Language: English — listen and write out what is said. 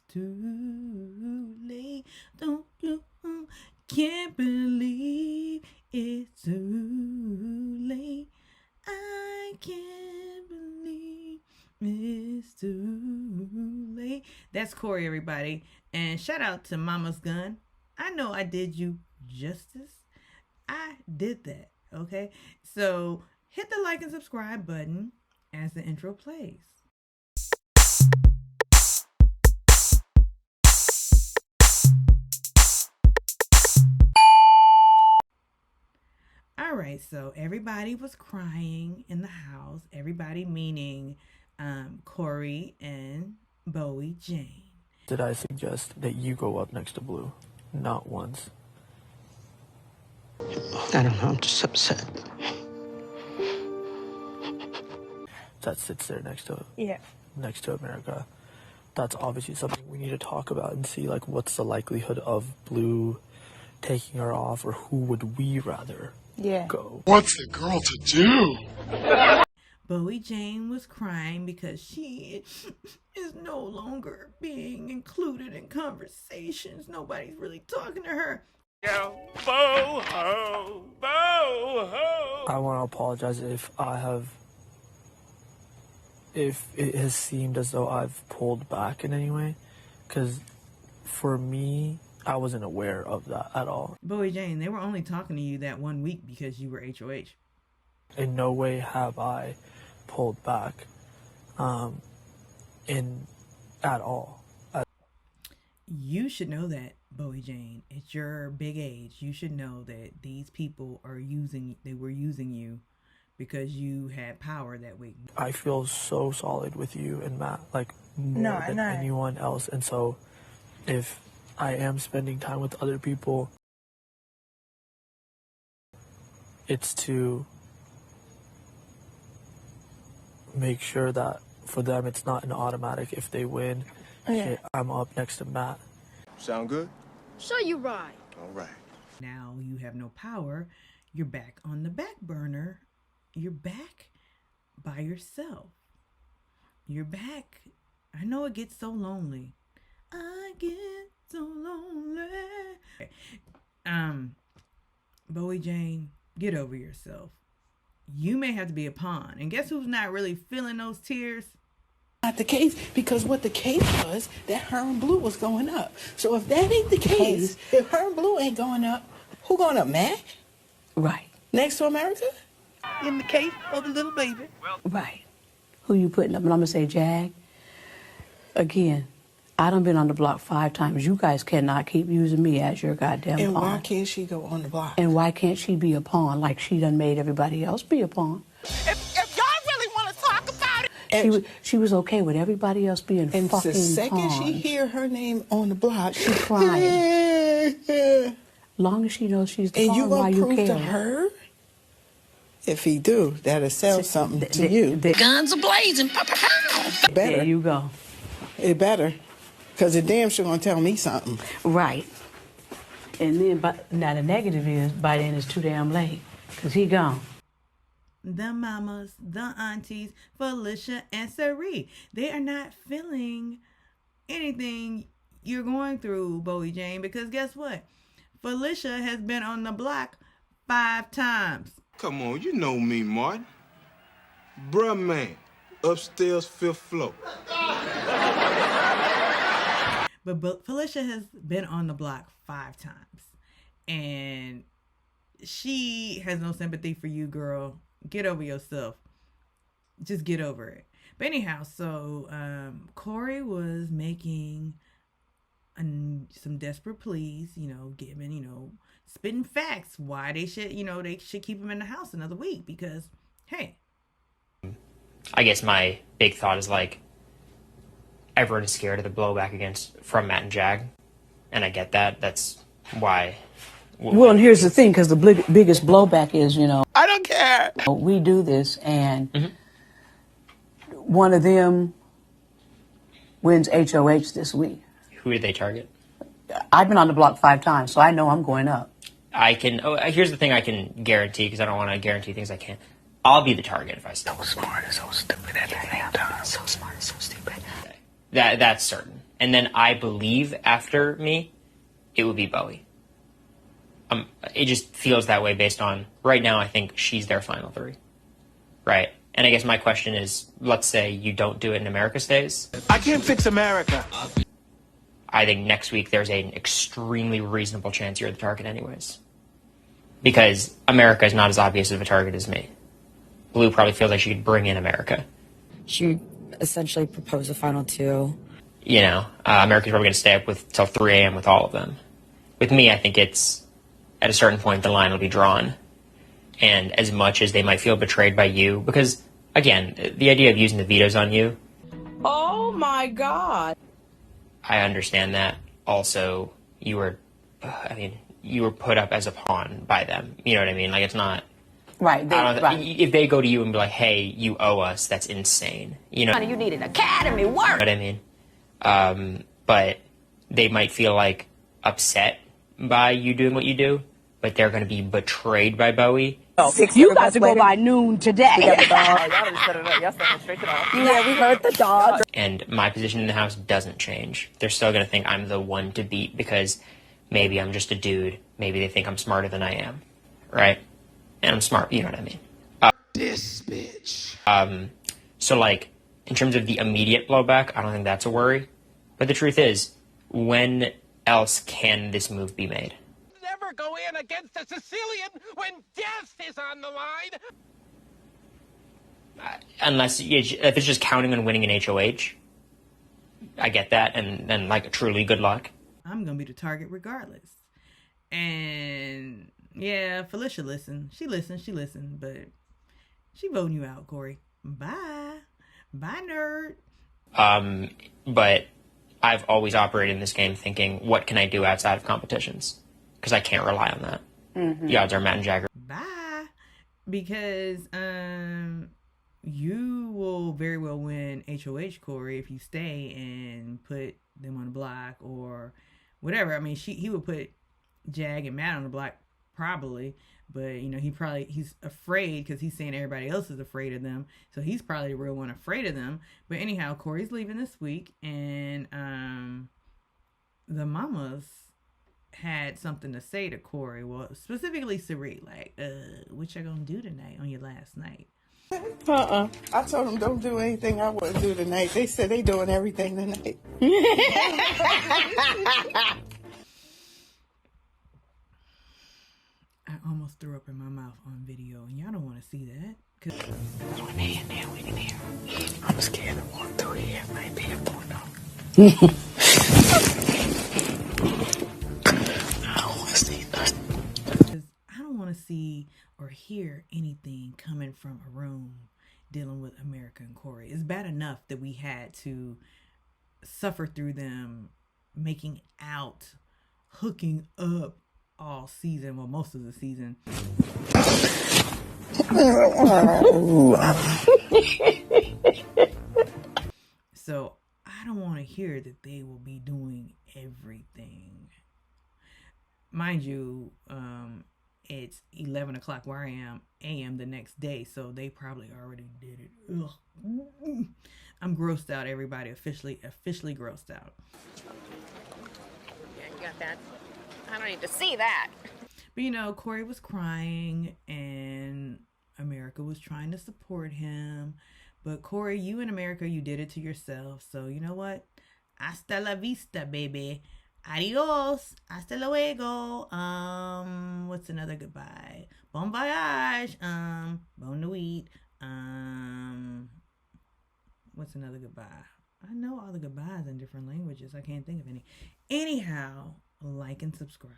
too late. Don't you can't believe it's too late. I can't believe it's too late. That's Corey, everybody. And shout out to Mama's Gun. I know I did you justice. I did that, okay? So hit the like and subscribe button as the intro plays. All right, so everybody was crying in the house. Everybody meaning Corey and Bowie Jane. Did I suggest that you go up next to Blue? Not once. I don't know, I'm just upset. That sits there next to America. That's obviously something we need to talk about and see, like, what's the likelihood of Blue taking her off, or who would we rather go? What's the girl to do? Bowie Jane was crying because she is no longer being included in conversations. Nobody's really talking to her. Yo, bo-ho, bo-ho. I want to apologize if it has seemed as though I've pulled back in any way, because for me, I wasn't aware of that at all. Bowie Jane, they were only talking to you that 1 week because you were HOH. In no way have I pulled back at all. You should know that, Bowie Jane. At your big age, you should know that these people were using you because you had power that week. I feel so solid with you and Matt, like, more than anyone else. And so if I am spending time with other people, it's to make sure that for them it's not an automatic. If they win, shit, I'm up next to Matt. Sound good? Sure you right. All right. Now you have no power. You're back on the back burner. You're back by yourself. You're back. I know it gets so lonely. I get so lonely. Bowie Jane, get over yourself. You may have to be a pawn. And guess who's not really feeling those tears? Not the case, because what the case was that her and Blue was going up. So if that ain't the case, if her and Blue ain't going up, who going up, Mac? Right. Next to America? In the case of the little baby. Right. Who you putting up? And I'm going to say Jag. Again, I done been on the block 5 times. You guys cannot keep using me as your goddamn pawn. And why can't she go on the block? And why can't she be a pawn like she done made everybody else be a pawn? If y'all really want to talk about it. She was okay with everybody else being fucking pawns. And the second she hear her name on the block, she crying. Long as she knows she's the and pawn, you why gonna you prove care? to her? If he do, that'll sell something to you. Guns are blazing. Better. There you go. It better. Because it damn sure gonna tell me something. Right. And then, now the negative is, by then it's too damn late. Because he gone. The mamas, the aunties, Felicia and Sari. They are not feeling anything you're going through, Bowie Jane, because guess what? Felicia has been on the block 5 times. Come on, you know me, Martin. Bruh, man. Upstairs, 5th floor. But Felicia has been on the block 5 times. And she has no sympathy for you, girl. Get over yourself. Just get over it. But anyhow, so Corey was making some desperate pleas, giving, spitting facts why they should keep him in the house another week because, hey. I guess my big thought is, like, everyone is scared of the blowback from Matt and Jag, and I get that. That's why. Well, and here's the thing, because the biggest blowback is, I don't care. We do this, and one of them wins HOH this week. Who did they target? I've been on the block 5 times, so I know I'm going up. Here's the thing I can guarantee, because I don't want to guarantee things I can't. I'll be the target if I stay. So smart and so stupid at the same time. So smart and so stupid. That's certain. And then I believe after me, it would be Bowie. It just feels that way based on right now. I think she's their final three, right? And I guess my question is, let's say you don't do it and America stays. I can't fix America. I think next week there's an extremely reasonable chance you're the target anyways. Because America is not as obvious of a target as me. Blue probably feels like she could bring in America. She essentially proposed the final two. You know, America's probably going to stay up till 3 a.m. with all of them. With me, I think it's, at a certain point, the line will be drawn. And as much as they might feel betrayed by you, because, again, the idea of using the vetoes on you. Oh my God. I understand that. Also, you were put up as a pawn by them. You know what I mean? Like, it's not. Right. If they go to you and be like, hey, you owe us, that's insane. You know? You need an academy work. You know what I mean? But they might feel like upset by you doing what you do, but they're going to be betrayed by Bowie. Oh, you got to go by noon today. Yeah, we heard the dog. And my position in the house doesn't change. They're still going to think I'm the one to beat because maybe I'm just a dude. Maybe they think I'm smarter than I am. Right? And I'm smart. You know what I mean? This bitch. So, like, in terms of the immediate blowback, I don't think that's a worry. But the truth is, when else can this move be made? Never go in against a Sicilian when death is on the line. Unless, if it's just counting on winning an HOH, I get that. And then, like, truly good luck. I'm going to be the target regardless. And, yeah, Felicia listened. She listened, but she voting you out, Corey. Bye. Bye, nerd. But I've always operated in this game thinking, what can I do outside of competitions? Because I can't rely on that. Mm-hmm. The odds are Matt and Jagger. Bye. Because you will very well win HOH, Corey, if you stay and put them on the block or whatever. I mean, he would put Jag and Matt on the block probably, but you know he's afraid because he's saying everybody else is afraid of them, so he's probably the real one afraid of them. But anyhow, Corey's leaving this week, and the mamas had something to say to Corey. Well, specifically Sari, like, what you gonna do tonight on your last night? I told them don't do anything I wouldn't do tonight. They said they doing everything tonight. I almost threw up in my mouth on video, and y'all don't want to see that. I'm scared to walk through here. It might be a porno. I don't want to see nothing. I don't want to see or hear anything coming from a room dealing with America and Corey. It's bad enough that we had to suffer through them making out, hooking up all season, well, most of the season. So I don't want to hear that they will be doing everything. Mind you, it's 11 o'clock where I am, a.m. the next day, so they probably already did it. Ugh. I'm grossed out, everybody. Officially grossed out. Yeah, you got that. I don't need to see that. But you know, Corey was crying and America was trying to support him. But Corey, you and America, you did it to yourself. So you know what? Hasta la vista, baby. Adios. Hasta luego. What's another goodbye? Bon voyage. Bon nuit. What's another goodbye? I know all the goodbyes in different languages. I can't think of any. Anyhow, like and subscribe.